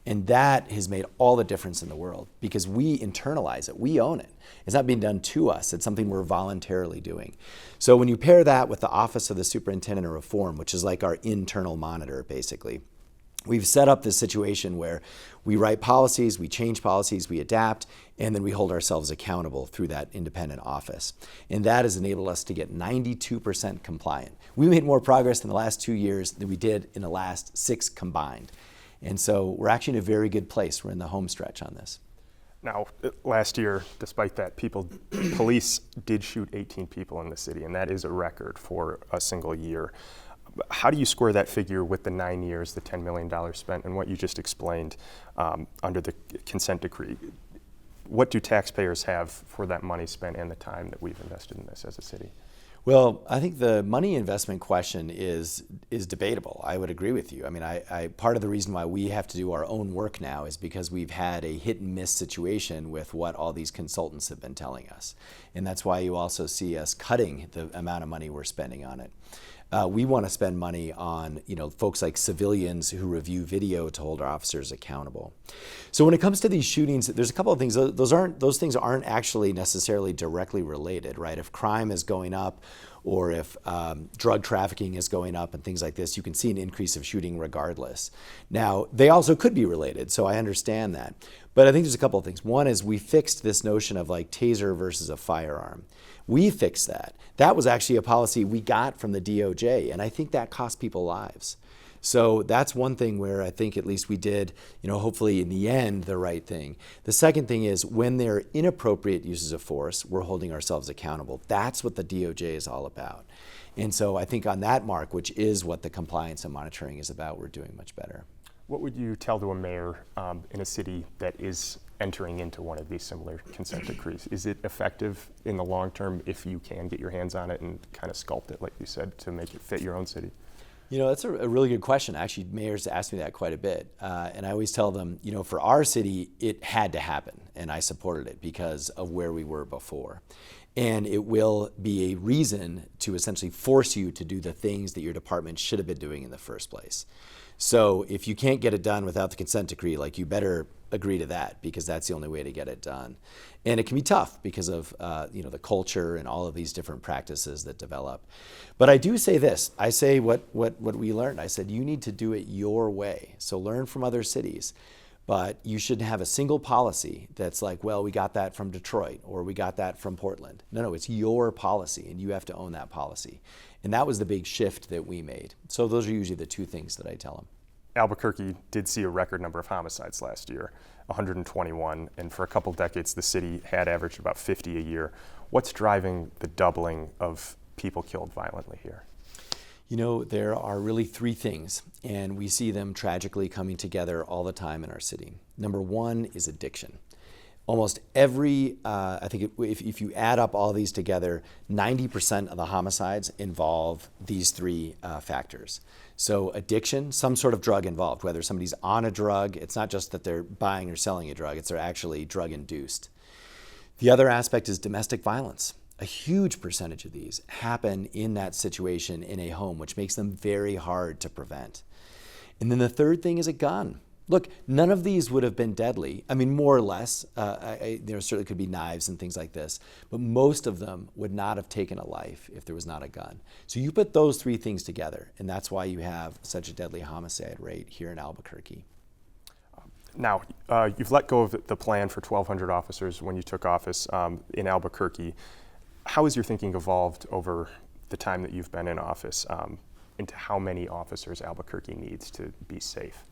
And that has made all the difference in the world because we internalize it, we own it. It's not being done to us, it's something we're voluntarily doing. So when you pair that with the Office of the Superintendent of Reform, which is like our internal monitor basically, we've set up this situation where we write policies, we change policies, we adapt, and then we hold ourselves accountable through that independent office. And that has enabled us to get 92% compliant. We made more progress in the last 2 years than we did in the last 6 combined. And so we're actually in a very good place. We're in the home stretch on this. Now, last year, despite that, police did shoot 18 people in the city, and that is a record for a single year. How do you square that figure with the 9 years, the $10 million spent, and what you just explained under the consent decree? What do taxpayers have for that money spent and the time that we've invested in this as a city? Well, I think the money investment question is debatable. I would agree with you. I mean, part of the reason why we have to do our own work now is because we've had a hit and miss situation with what all these consultants have been telling us. And that's why you also see us cutting the amount of money we're spending on it. We want to spend money on, folks like civilians who review video to hold our officers accountable. So when it comes to these shootings, there's a couple of things. Those things aren't actually necessarily directly related, right? If crime is going up, or if drug trafficking is going up and things like this, you can see an increase of shooting regardless. Now, they also could be related, so I understand that. But I think there's a couple of things. One is we fixed this notion of like taser versus a firearm. We fixed that. That was actually a policy we got from the DOJ, and I think that cost people lives. So that's one thing where I think at least we did, hopefully in the end, the right thing. The second thing is when there are inappropriate uses of force, we're holding ourselves accountable. That's what the DOJ is all about. And so I think on that mark, which is what the compliance and monitoring is about, we're doing much better. What would you tell to a mayor in a city that is entering into one of these similar consent decrees? Is it effective in the long term if you can get your hands on it and kind of sculpt it, like you said, to make it fit your own city? You know, that's a really good question. Actually, mayors ask me that quite a bit. And I always tell them, you know, for our city, it had to happen. And I supported it because of where we were before. And it will be a reason to essentially force you to do the things that your department should have been doing in the first place. So if you can't get it done without the consent decree, like, you better agree to that, because that's the only way to get it done. And it can be tough because of you know, the culture and all of these different practices that develop. But I do say this, I say what we learned. I said, you need to do it your way. So learn from other cities. But you shouldn't have a single policy that's like, well, we got that from Detroit or we got that from Portland. No, it's your policy and you have to own that policy. And that was the big shift that we made. So those are usually the two things that I tell them. Albuquerque did see a record number of homicides last year, 121, and for a couple decades the city had averaged about 50 a year. What's driving the doubling of people killed violently here? You know, there are really three things, and we see them tragically coming together all the time in our city. Number one is addiction. Almost every, I think if you add up all these together, 90% of the homicides involve these three factors. So addiction, some sort of drug involved, whether somebody's on a drug, it's not just that they're buying or selling a drug, it's they're actually drug induced. The other aspect is domestic violence. A huge percentage of these happen in that situation in a home, which makes them very hard to prevent. And then the third thing is a gun. Look, none of these would have been deadly. I mean, more or less. There certainly could be knives and things like this, but most of them would not have taken a life if there was not a gun. So you put those three things together, and that's why you have such a deadly homicide rate here in Albuquerque. Now, you've let go of the plan for 1,200 officers when you took office in Albuquerque. How has your thinking evolved over the time that you've been in office into how many officers Albuquerque needs to be safe?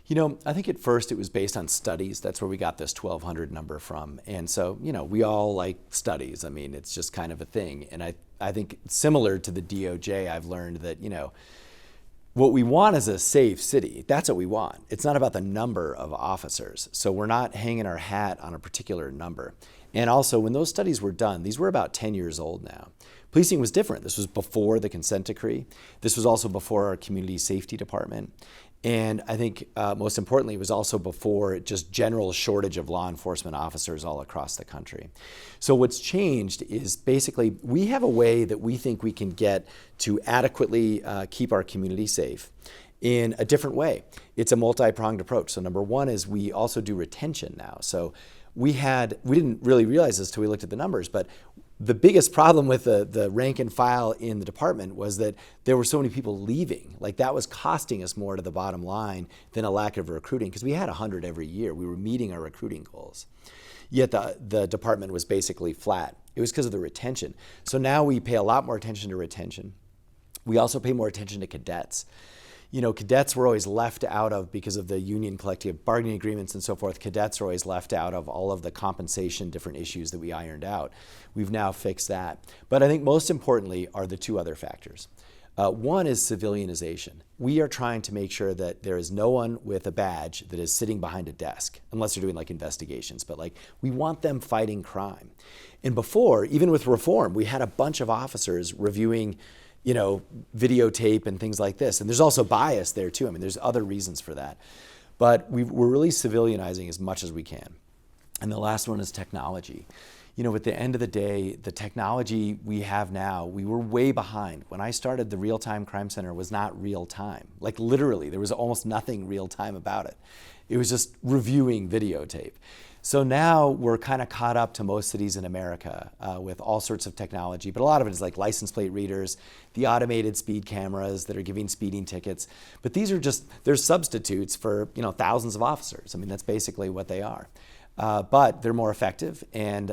You know, I think at first it was based on studies. That's where we got this 1,200 number from. And so, you know, we all like studies. I mean, it's just kind of a thing. And I think similar to the DOJ, I've learned that, you know, what we want is a safe city. That's what we want. It's not about the number of officers. So we're not hanging our hat on a particular number. And also, when those studies were done, these were about 10 years old now. Policing was different. This was before the consent decree. This was also before our community safety department. And I think most importantly, it was also before just general shortage of law enforcement officers all across the country. So what's changed is basically we have a way that we think we can get to adequately keep our community safe in a different way. It's a multi-pronged approach. So number one is we also do retention now. So we didn't really realize this till we looked at the numbers, but the biggest problem with the rank and file in the department was that there were so many people leaving. Like, that was costing us more to the bottom line than a lack of recruiting, because we had 100 every year. We were meeting our recruiting goals. Yet the department was basically flat. It was because of the retention. So now we pay a lot more attention to retention. We also pay more attention to cadets. You know, cadets were always left out of, because of the union collective bargaining agreements and so forth, cadets are always left out of all of the compensation, different issues that we ironed out. We've now fixed that. But I think most importantly are the two other factors. One is civilianization. We are trying to make sure that there is no one with a badge that is sitting behind a desk, unless they're doing like investigations, but like we want them fighting crime. And before, even with reform, we had a bunch of officers reviewing, you know, videotape and things like this. And there's also bias there too. I mean, there's other reasons for that. But we're really civilianizing as much as we can. And the last one is technology. You know, at the end of the day, the technology we have now, we were way behind. When I started, the Real-Time Crime Center was not real time. Like, literally, there was almost nothing real time about it. It was just reviewing videotape. So now we're kind of caught up to most cities in America with all sorts of technology, but a lot of it is like license plate readers, the automated speed cameras that are giving speeding tickets. But these are just, they're substitutes for, you know, thousands of officers. I mean, that's basically what they are. But they're more effective, and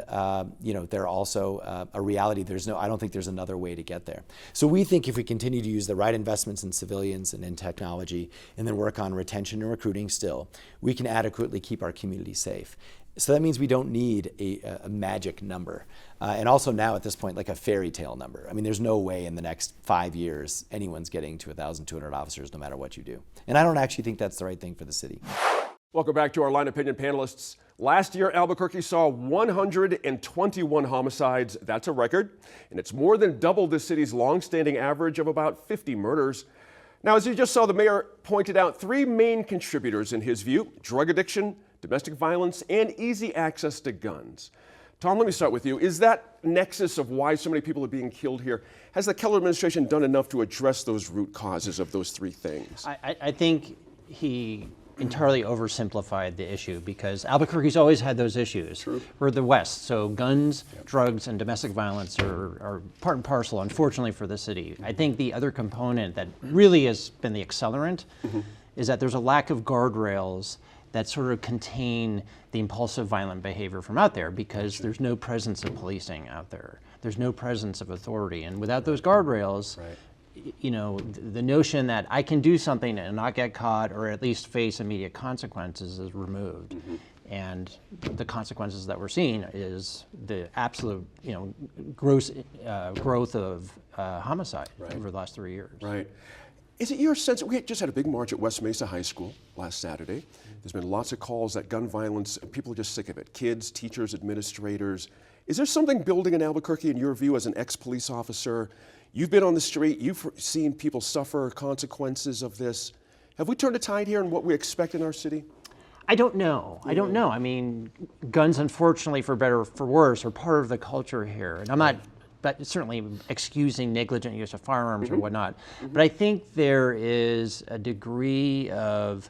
you know, they're also a reality. I don't think there's another way to get there. So we think if we continue to use the right investments in civilians and in technology, and then work on retention and recruiting still, we can adequately keep our community safe. So that means we don't need a magic number. And also now at this point, like a fairy tale number. I mean, there's no way in the next 5 years anyone's getting to 1,200 officers no matter what you do. And I don't actually think that's the right thing for the city. Welcome back to our Line Opinion panelists. Last year, Albuquerque saw 121 homicides. That's a record, and it's more than double the city's long-standing average of about 50 murders. Now, as you just saw, the mayor pointed out 3 main contributors in his view: drug addiction, domestic violence, and easy access to guns. Tom, let me start with you. Is that nexus of why so many people are being killed here, has the Keller administration done enough to address those root causes of those 3 things? I think he entirely oversimplified the issue because Albuquerque's always had those issues. True. We're the West, so guns, drugs, and domestic violence are part and parcel, unfortunately, for the city. I think the other component that really has been the accelerant is that there's a lack of guardrails that sort of contain the impulsive violent behavior from out there because there's no presence of policing out there. There's no presence of authority. And without those guardrails, you know, the notion that I can do something and not get caught or at least face immediate consequences is removed. And the consequences that we're seeing is the absolute, you know, gross growth of homicide over the last 3 years. Right. Is it your sense, we just had a big march at West Mesa High School last Saturday. There's been lots of calls that gun violence, people are just sick of it. Kids, teachers, administrators. Is there something building in Albuquerque in your view as an ex-police officer? You've been on the street, you've seen people suffer consequences of this. Have we turned a tide here in what we expect in our city? I don't know. I don't know. I mean, guns, unfortunately, for better or for worse, are part of the culture here. And I'm not but certainly excusing negligent use of firearms or whatnot. But I think there is a degree of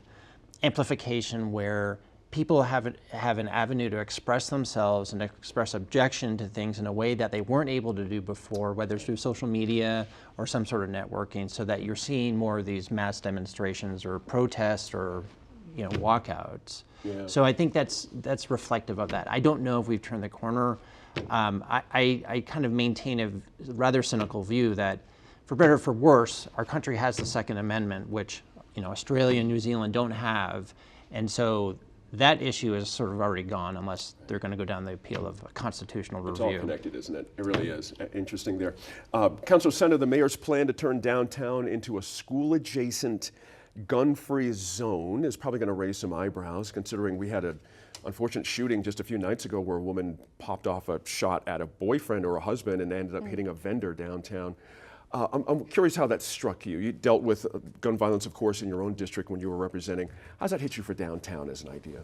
amplification where people have an avenue to express themselves and express objection to things in a way that they weren't able to do before, whether it's through social media or some sort of networking, so that you're seeing more of these mass demonstrations or protests or, you know, walkouts. So I think that's reflective of that. I don't know if we've turned the corner. I kind of maintain a rather cynical view that, for better or for worse, our country has the Second Amendment, which, you know, Australia and New Zealand don't have, and so that issue is sort of already gone unless they're going to go down the appeal of a constitutional review. It's all connected, isn't it? It really is. Interesting there. Councilor Sender, the mayor's plan to turn downtown into a school-adjacent gun-free zone is probably going to raise some eyebrows, considering we had an unfortunate shooting just a few nights ago where a woman popped off a shot at a boyfriend or a husband and ended up hitting a vendor downtown. I'm curious how that struck you. You dealt with gun violence, of course, in your own district when you were representing. How's that hit you for downtown as an idea?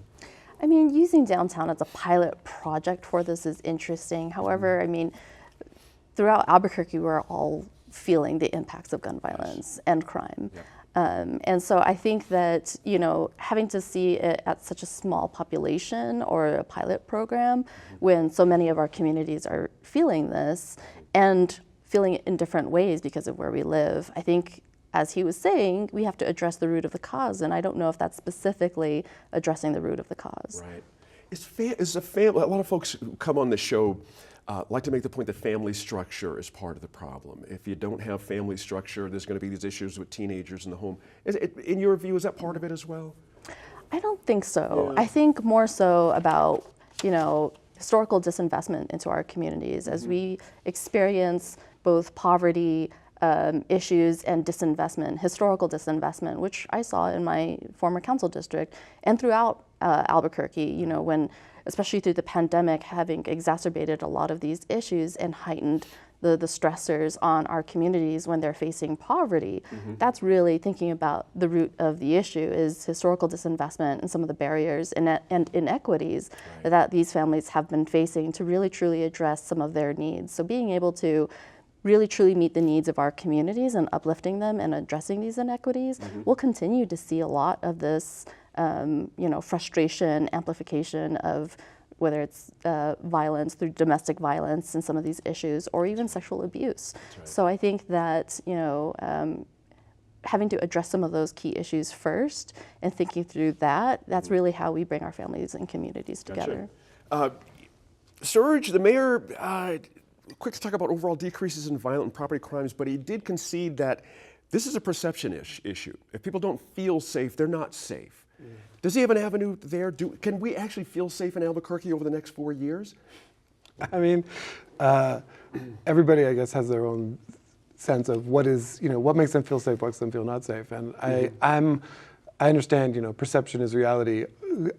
I mean, using downtown as a pilot project for this is interesting. However, I mean, throughout Albuquerque, we're all feeling the impacts of gun violence and crime. And so I think that, you know, having to see it at such a small population or a pilot program when so many of our communities are feeling this and feeling it in different ways because of where we live, I think, as he was saying, we have to address the root of the cause, and I don't know if that's specifically addressing the root of the cause. Right. Is a family, a lot of folks who come on the show like to make the point that family structure is part of the problem. If you don't have family structure, there's going to be these issues with teenagers in the home. In your view, is that part of it as well? I don't think so. I think more so about, you know, historical disinvestment into our communities as we experience both poverty issues and disinvestment, historical disinvestment, which I saw in my former council district and throughout Albuquerque, you know, when, especially through the pandemic, having exacerbated a lot of these issues and heightened the stressors on our communities when they're facing poverty. That's really thinking about the root of the issue is historical disinvestment and some of the barriers and inequities that these families have been facing to really truly address some of their needs. So being able to really truly meet the needs of our communities and uplifting them and addressing these inequities, we'll continue to see a lot of this you know, frustration, amplification of whether it's violence through domestic violence and some of these issues, or even sexual abuse. So I think that, you know, having to address some of those key issues first and thinking through that, that's really how we bring our families and communities together. Serge, the mayor, quick to talk about overall decreases in violent and property crimes, but he did concede that this is a perception issue. If people don't feel safe, they're not safe. Does he have an avenue there? Can we actually feel safe in Albuquerque over the next 4 years? I mean, everybody, I guess, has their own sense of what is, you know, what makes them feel safe, what makes them feel not safe. And I understand, you know, perception is reality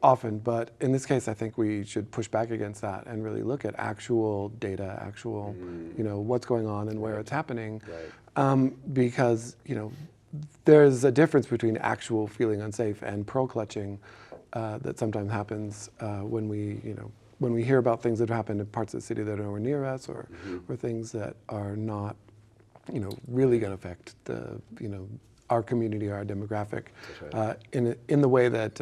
often, but in this case, I think we should push back against that and really look at actual data, actual, you know, what's going on and where it's happening. Because, you know, there's a difference between actual feeling unsafe and pearl clutching that sometimes happens when we hear about things that happen in parts of the city that are nowhere near us, or things that are not, really going to affect our community or our demographic in the way that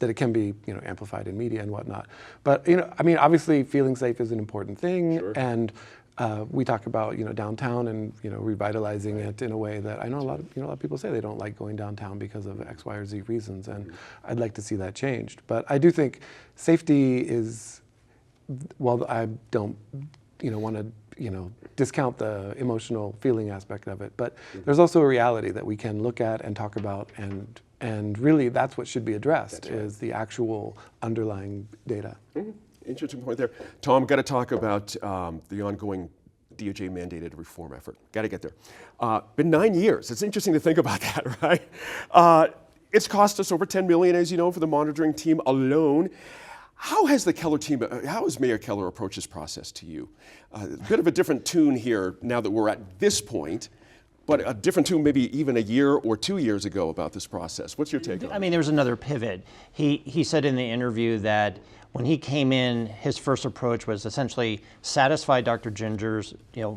it can be, amplified in media and whatnot. But obviously, feeling safe is an important thing, and we talk about downtown and revitalizing it in a way that I know a lot of people say they don't like going downtown because of X, Y, or Z reasons, and I'd like to see that changed. But I do think safety is, while I don't want to discount the emotional feeling aspect of it, but there's also a reality that we can look at and talk about, and really that's what should be addressed, is the actual underlying data. Interesting point there. Tom, got to talk about the ongoing DOJ mandated reform effort. Got to get there. Been 9 years. It's interesting to think about that, right? It's cost us over $10 million, as you know, for the monitoring team alone. How has how has Mayor Keller approached this process to you? A bit of a different tune here now that we're at this point, but a different tune maybe even a year or 2 years ago about this process. What's your take on it? I mean, there was another pivot. He said in the interview that when he came in, his first approach was essentially satisfy Dr. Ginger's,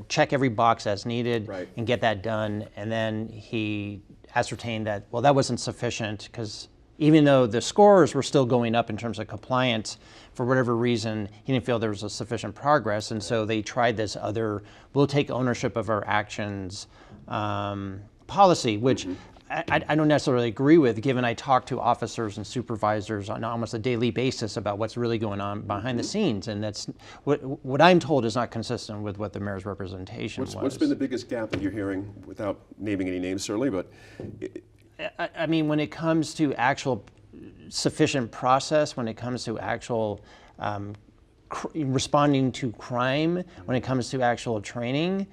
check every box as needed and get that done. And then he ascertained that, well, that wasn't sufficient, because even though the scores were still going up in terms of compliance, for whatever reason, he didn't feel there was a sufficient progress. And so they tried this other, we'll take ownership of our actions policy, which I don't necessarily agree with, given I talk to officers and supervisors on almost a daily basis about what's really going on behind the scenes. And that's what I'm told is not consistent with what the mayor's representation was. What's been the biggest gap that you're hearing, without naming any names certainly, but... I mean, when it comes to actual sufficient process, when it comes to actual responding to crime, when it comes to actual training,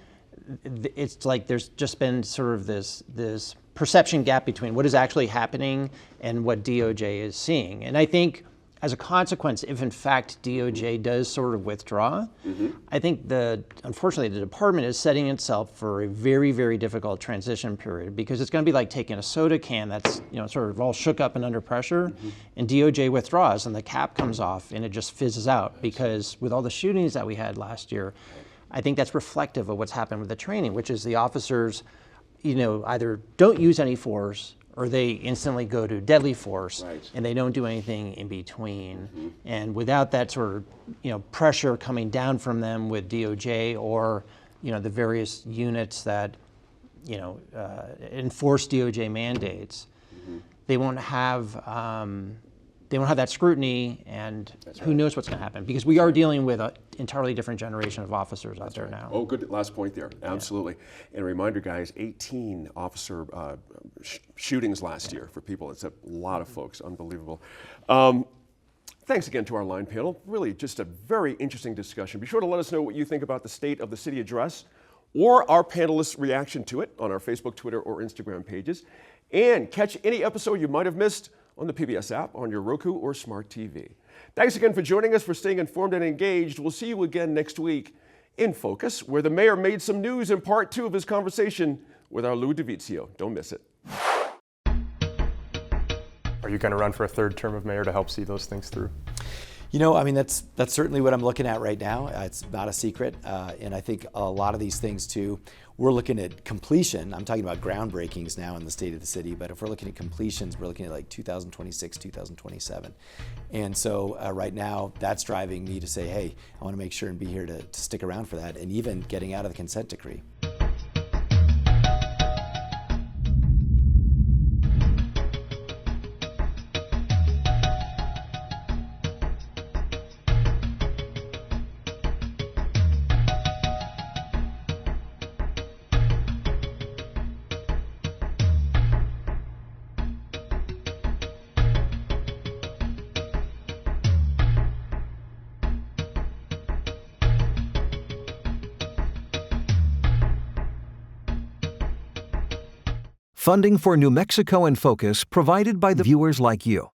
it's like there's just been sort of this perception gap between what is actually happening and what DOJ is seeing. And I think as a consequence, if in fact DOJ does sort of withdraw, I think unfortunately the department is setting itself for a very, very difficult transition period, because it's going to be like taking a soda can that's sort of all shook up and under pressure, and DOJ withdraws and the cap comes off and it just fizzes out, because with all the shootings that we had last year, I think that's reflective of what's happened with the training, which is the officers, either don't use any force or they instantly go to deadly force, and they don't do anything in between. And without that sort of pressure coming down from them with DOJ or the various units that enforce DOJ mandates, they won't have that scrutiny, and who knows what's going to happen, because we are dealing with an entirely different generation of officers out there now. Oh, good last point there. Absolutely. And a reminder, guys, 18 officer shootings last year for people. It's a lot of folks. Unbelievable. Thanks again to our line panel. Really just a very interesting discussion. Be sure to let us know what you think about the State of the City address, or our panelists' reaction to it on our Facebook, Twitter, or Instagram pages. And catch any episode you might have missed on the PBS app, on your Roku or Smart TV. Thanks again for joining us, for staying informed and engaged. We'll see you again next week in Focus, where the mayor made some news in part 2 of his conversation with our Lou DiVizio. Don't miss it. Are you going to run for a third term of mayor to help see those things through? That's certainly what I'm looking at right now. It's not a secret. And I think a lot of these things too, we're looking at completion. I'm talking about groundbreakings now in the state of the city, but if we're looking at completions, we're looking at like 2026, 2027. And so right now, that's driving me to say, hey, I want to make sure and be here to stick around for that, and even getting out of the consent decree. Funding for New Mexico in Focus provided by the viewers like you.